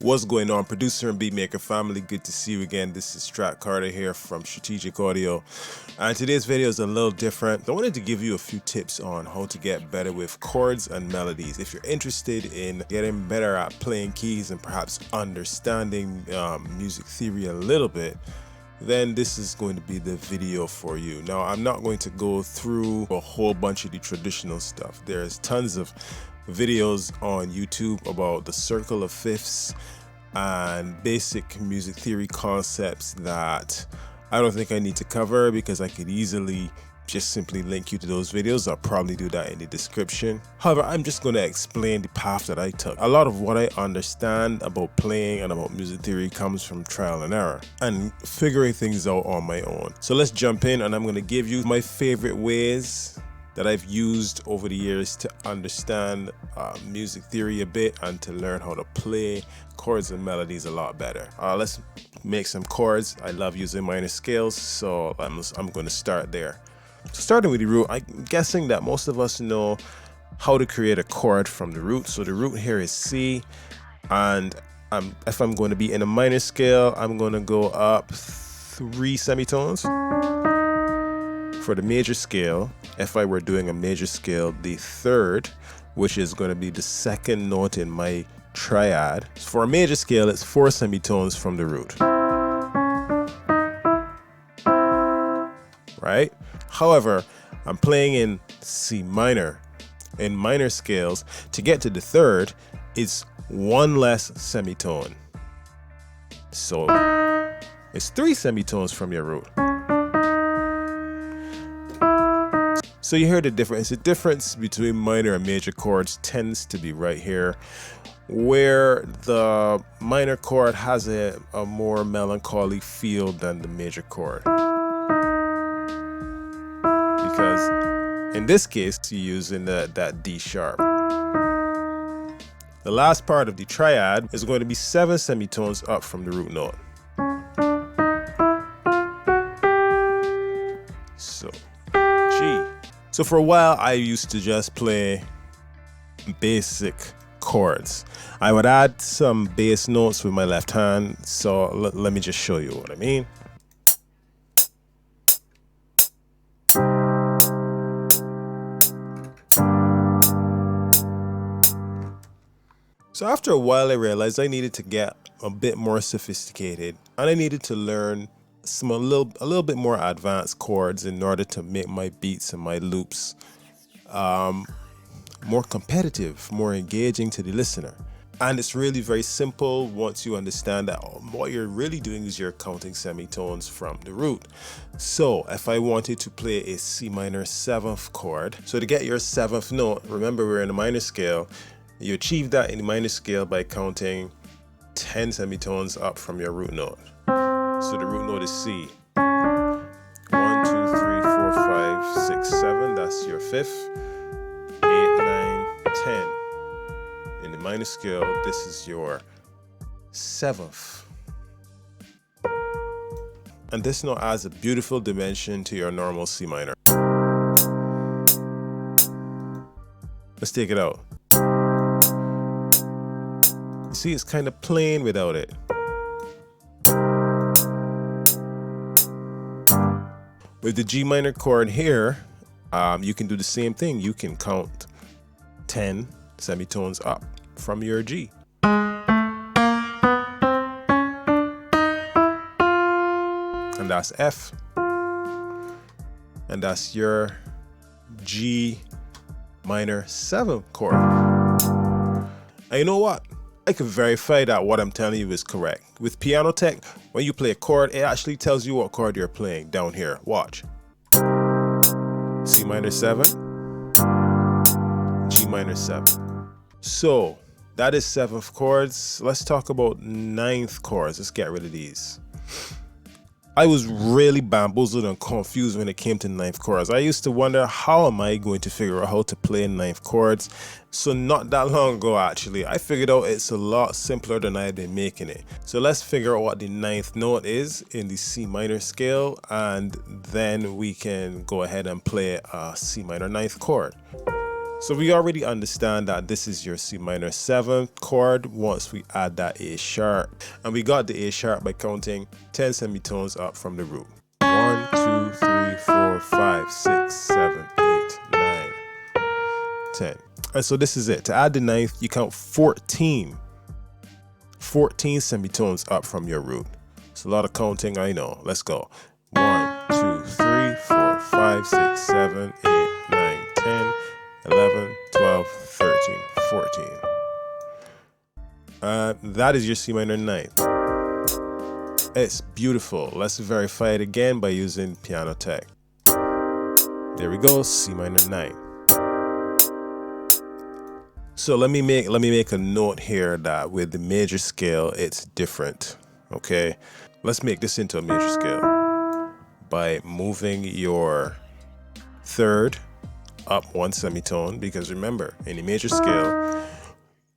What's going on, producer and beatmaker family? Good to see you again. This is Strat Carter here from Strategic Audio, and today's video is a little different. I wanted to give you a few tips on how to get better with chords and melodies. If you're interested in getting better at playing keys and perhaps understanding music theory a little bit, then this is going to be the video for you. Now, I'm not going to go through a whole bunch of the traditional stuff. There's tons of videos on YouTube about the circle of fifths and basic music theory concepts that I don't think I need to cover because I could easily just simply link you to those videos. I'll probably do that in the description. However, I'm just going to explain the path that I took. A lot of what I understand about playing and about music theory comes from trial and error and figuring things out on my own. So let's jump in, and I'm going to give you my favorite ways that I've used over the years to understand music theory a bit and to learn how to play chords and melodies a lot better. Let's make some chords. I love using minor scales, so I'm going to start there. So starting with the root, I'm guessing that most of us know how to create a chord from the root. So the root here is C, and if I'm going to be in a minor scale, I'm going to go up 3 semitones. For the major scale, if I were doing a major scale, the third, which is going to be the second note in my triad. For a major scale, it's 4 semitones from the root. Right? However, I'm playing in C minor. In minor scales, to get to the third, it's 1 less semitone. So it's 3 semitones from your root. So you hear the difference. The difference between minor and major chords tends to be right here, where the minor chord has a more melancholy feel than the major chord. Because in this case, you're using that D sharp. The last part of the triad is going to be 7 semitones up from the root note. So G. So for a while, I used to just play basic chords. I would add some bass notes with my left hand. So let me just show you what I mean. So after a while, I realized I needed to get a bit more sophisticated, and I needed to learn a little bit more advanced chords in order to make my beats and my loops more competitive, more engaging to the listener. And it's really very simple once you understand that what you're really doing is you're counting semitones from the root. So if I wanted to play a C minor 7th chord, so to get your 7th note, remember we're in a minor scale, you achieve that in the minor scale by counting 10 semitones up from your root note. So the root note is C. 1, 2, 3, 4, 5, 6, 7. That's your 5th. 8, 9, 10. In the minor scale, this is your 7th. And this note adds a beautiful dimension to your normal C minor. Let's take it out. You see, it's kind of plain without it. With the G minor chord here, you can do the same thing. You can count 10 semitones up from your G. And that's F. And that's your G minor 7th chord. And you know what? I can verify that what I'm telling you is correct. With piano tech, when you play a chord, it actually tells you what chord you're playing down here. Watch. C minor 7, G minor 7. So that is 7th chords. Let's talk about 9th chords. Let's get rid of these. I was really bamboozled and confused when it came to 9th chords. I used to wonder, how am I going to figure out how to play 9th chords? So not that long ago, actually, I figured out it's a lot simpler than I had been making it. So let's figure out what the 9th note is in the C minor scale, and then we can go ahead and play a C minor 9th chord. So we already understand that this is your C minor 7th chord once we add that A sharp. And we got the A sharp by counting 10 semitones up from the root. 1, 2, 3, 4, 5, 6, 7, 8, 9, 10. And so this is it. To add the 9th, you count 14 semitones up from your root. It's a lot of counting, I know. Let's go. 1, 2, 3, 4, 5, 6, 7, 8, 9, 10, 11, 12, 13, 14. That is your C minor 9th. It's beautiful. Let's verify it again by using Piano Tech. There we go, C minor 9. So let me make a note here that with the major scale, it's different. Okay, let's make this into a major scale by moving your 3rd up 1 semitone, because remember, in the major scale,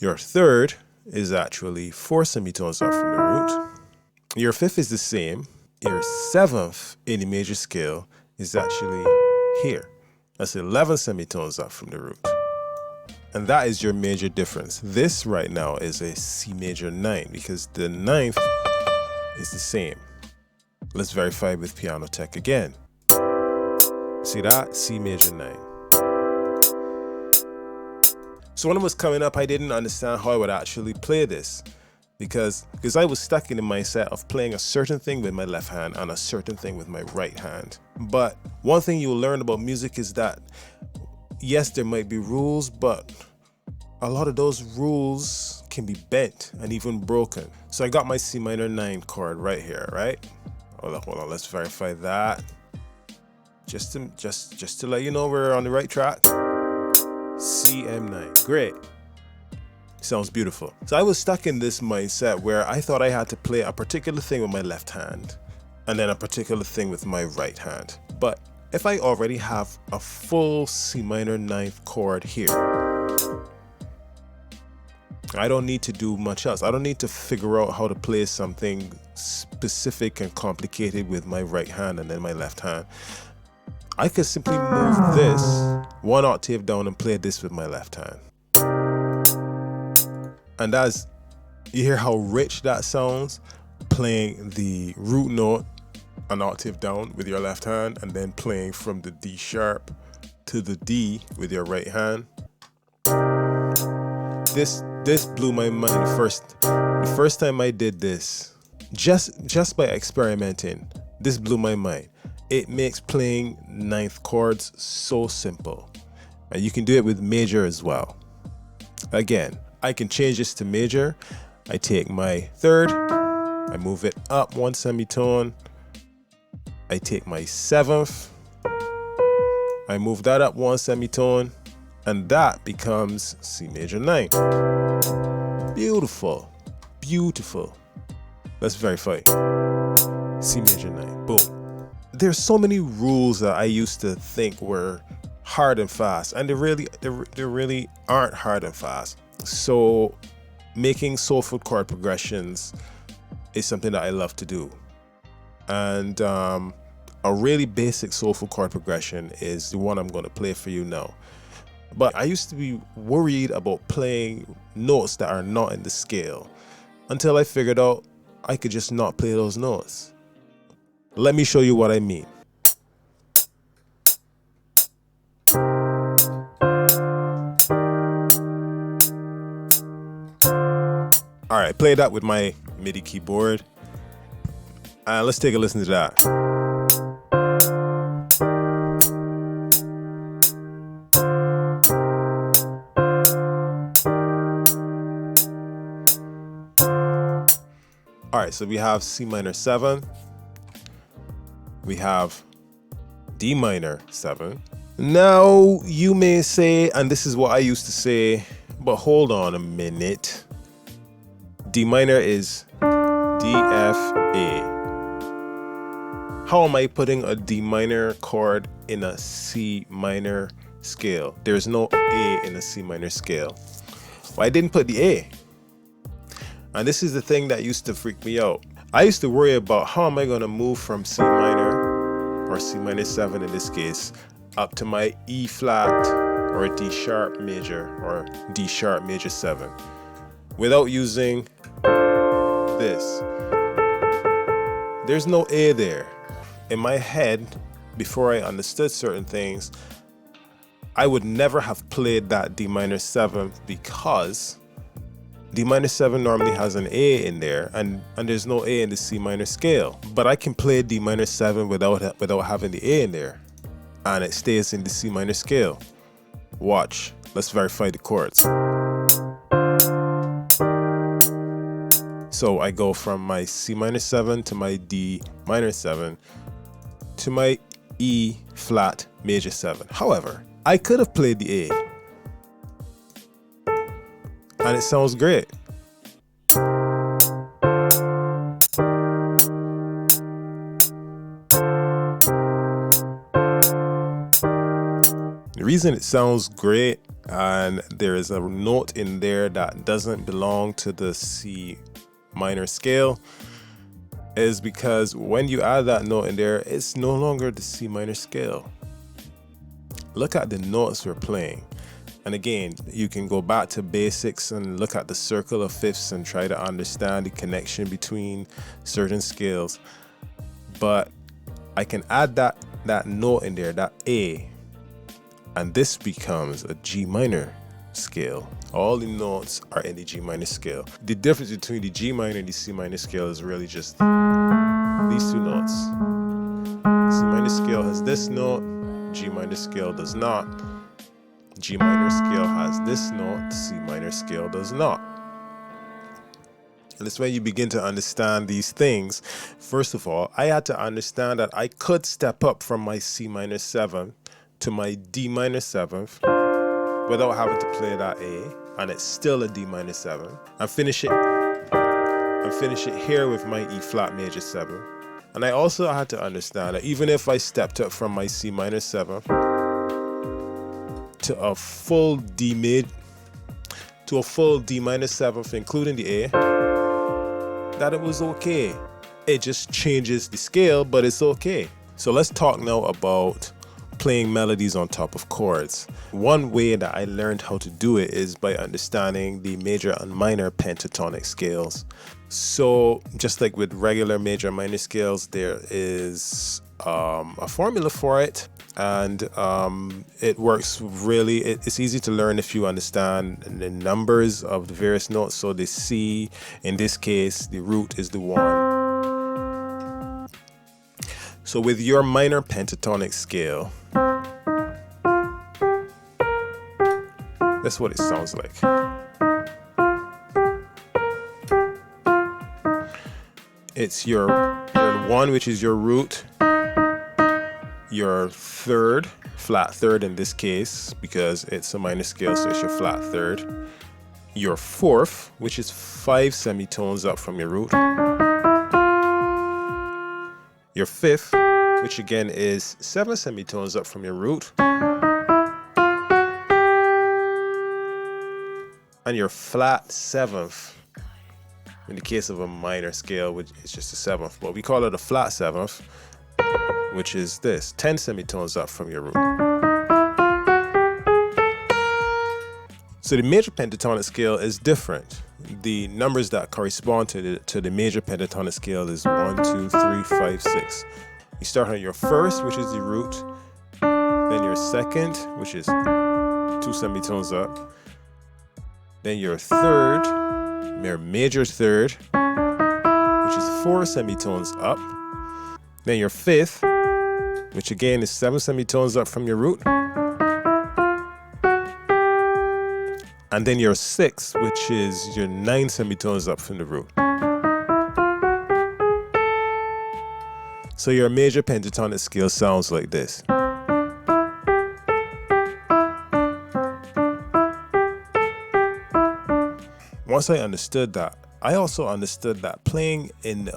your 3rd is actually 4 semitones up from the root. Your 5th is the same. Your 7th in the major scale is actually here. That's 11 semitones up from the root. And that is your major difference. This right now is a C major 9 because the 9th is the same. Let's verify with Piano Tech again. See that? C major 9. So when I was coming up, I didn't understand how I would actually play this because I was stuck in the mindset of playing a certain thing with my left hand and a certain thing with my right hand. But one thing you'll learn about music is that yes, there might be rules, but a lot of those rules can be bent and even broken. So I got my C minor 9 chord right here, right? Hold on, let's verify that. Just to let you know we're on the right track. CM9, great. Sounds beautiful. So I was stuck in this mindset where I thought I had to play a particular thing with my left hand and then a particular thing with my right hand. But if I already have a full C minor 9th chord here, I don't need to do much else. I don't need to figure out how to play something specific and complicated with my right hand and then my left hand. I could simply move this 1 octave down and play this with my left hand. And that's, you hear how rich that sounds? Playing the root note an octave down with your left hand and then playing from the D sharp to the D with your right hand. This blew my mind the first time I did this. Just by experimenting, this blew my mind. It makes playing 9th chords so simple. And you can do it with major as well. Again, I can change this to major. I take my 3rd, I move it up 1 semitone. I take my 7th, I move that up 1 semitone, and that becomes C major 9. Beautiful, beautiful. Let's verify. C major 9, boom. There's so many rules that I used to think were hard and fast, and they really aren't hard and fast. So making soulful chord progressions is something that I love to do. And a really basic soulful chord progression is the one I'm going to play for you now. But I used to be worried about playing notes that are not in the scale until I figured out I could just not play those notes. Let me show you what I mean. All right, play that with my MIDI keyboard. Let's take a listen to that. All right, so we have C minor 7. We have D minor 7. Now you may say, and this is what I used to say, but hold on a minute. D minor is D, F, A. How am I putting a D minor chord in a C minor scale? There's no A in a C minor scale. Well, I didn't put the A. And this is the thing that used to freak me out. I used to worry about how am I going to move from C minor, or C minor 7 in this case, up to my E flat or a D sharp major or D sharp major 7 without using this. There's no A there. In my head, before I understood certain things, I would never have played that D minor 7 because D minor 7 normally has an A in there, and there's no A in the C minor scale. But I can play D minor 7 without having the A in there, and it stays in the C minor scale. Watch. Let's verify the chords. So I go from my C minor 7 to my D minor 7 to my E flat major 7. However, I could have played the A, and it sounds great. The reason it sounds great and there is a note in there that doesn't belong to the C minor scale is because when you add that note in there, it's no longer the C minor scale. Look at the notes we're playing. And again, you can go back to basics and look at the circle of fifths and try to understand the connection between certain scales. But I can add that note in there, that A, and this becomes a G minor scale. All the notes are in the G minor scale. The difference between the G minor and the C minor scale is really just these two notes. C minor scale has this note, G minor scale does not. G minor scale has this note, C minor scale does not. And it's when you begin to understand these things. First of all, I had to understand that I could step up from my C minor 7 to my D minor 7th without having to play that A, and it's still a D minor 7, and finish it here with my E flat major 7. And I also had to understand that even if I stepped up from my C minor 7 to a full D minor 7th, including the A, that it was okay. It just changes the scale, but it's okay. So let's talk now about playing melodies on top of chords. One way that I learned how to do it is by understanding the major and minor pentatonic scales. So just like with regular major and minor scales, there is a formula for it, and it works really. It's easy to learn if you understand the numbers of the various notes. So the C, in this case, the root is the 1. So with your minor pentatonic scale, that's what it sounds like. It's your 1, which is your root, your 3rd, flat 3rd in this case, because it's a minor scale, so it's your flat 3rd, your 4th, which is 5 semitones up from your root, your 5th, which again is 7 semitones up from your root, and your flat 7th, in the case of a minor scale, which is just a 7th, but we call it a flat 7th, which is this, 10 semitones up from your root. So the major pentatonic scale is different. The numbers that correspond to the major pentatonic scale is 1, 2, 3, 5, 6. You start on your 1st, which is the root, then your 2nd, which is 2 semitones up, then your 3rd, your major 3rd, which is 4 semitones up, then your 5th, which again is 7 semitones up from your root, and then your 6th, which is your 9 semitones up from the root. So your major pentatonic scale sounds like this. Once I understood that, I also understood that playing in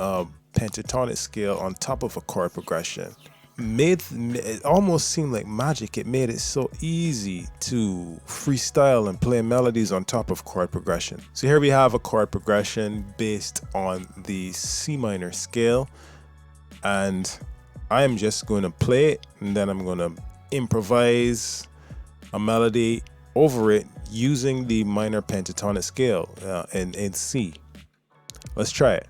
pentatonic scale on top of a chord progression it almost seemed like magic. It made it so easy to freestyle and play melodies on top of chord progression. So here we have a chord progression based on the C minor scale, and I am just going to play it, and then I'm going to improvise a melody over it using the minor pentatonic scale in C. Let's try it.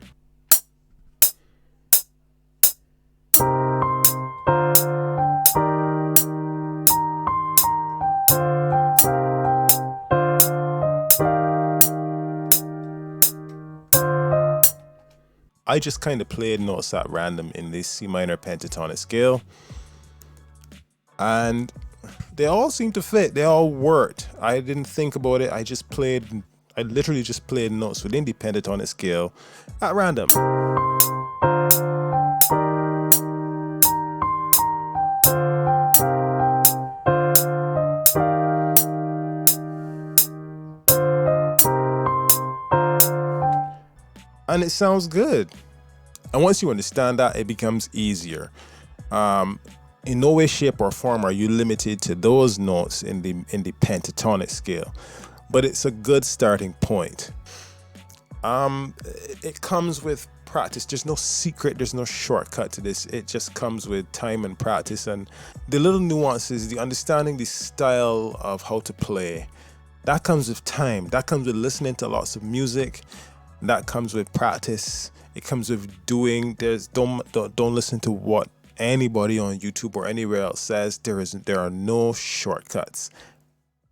I just kind of played notes at random in this C minor pentatonic scale, and they all seem to fit. They all worked. I didn't think about it. I literally just played notes within the pentatonic scale at random. And it sounds good. And once you understand that, it becomes easier. In no way, shape, or form are you limited to those notes in the pentatonic scale, but it's a good starting point. It comes with practice. There's no secret, there's no shortcut to this. It just comes with time and practice, and the little nuances, the understanding the style of how to play, that comes with time. That comes with listening to lots of music. That comes with practice. It comes with doing. Don't listen to what anybody on YouTube or anywhere else says. There are no shortcuts.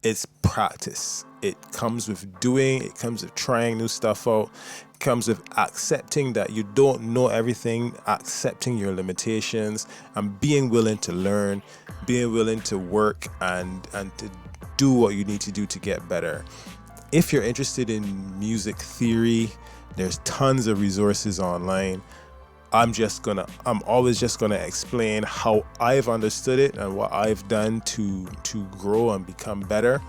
It's practice. It comes with doing. It comes with trying new stuff out. It comes with accepting that you don't know everything, accepting your limitations, and being willing to learn, being willing to work and to do what you need to do to get better. If you're interested in music theory, there's tons of resources online. I'm always just gonna explain how I've understood it and what I've done to grow and become better.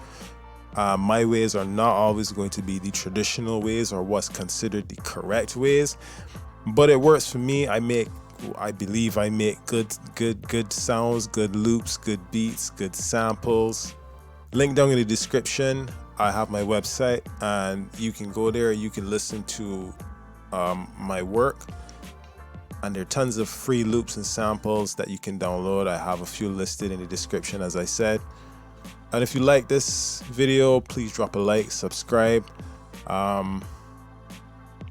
My ways are not always going to be the traditional ways or what's considered the correct ways, but it works for me. I believe I make good sounds, good loops, good beats, good samples. Link down in the description. I have my website, and you can go there. You can listen to my work, and there are tons of free loops and samples that you can download. I have a few listed in the description, as I said. And if you like this video, please drop a like, subscribe. Trying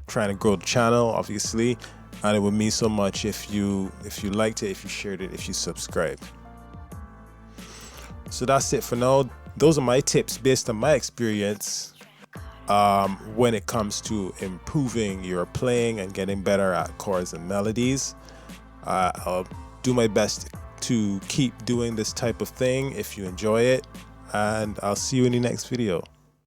to grow the channel, obviously, and it would mean so much if you liked it, if you shared it, if you subscribed. So that's it for now. Those are my tips based on my experience when it comes to improving your playing and getting better at chords and melodies. I'll do my best to keep doing this type of thing if you enjoy it, and I'll see you in the next video.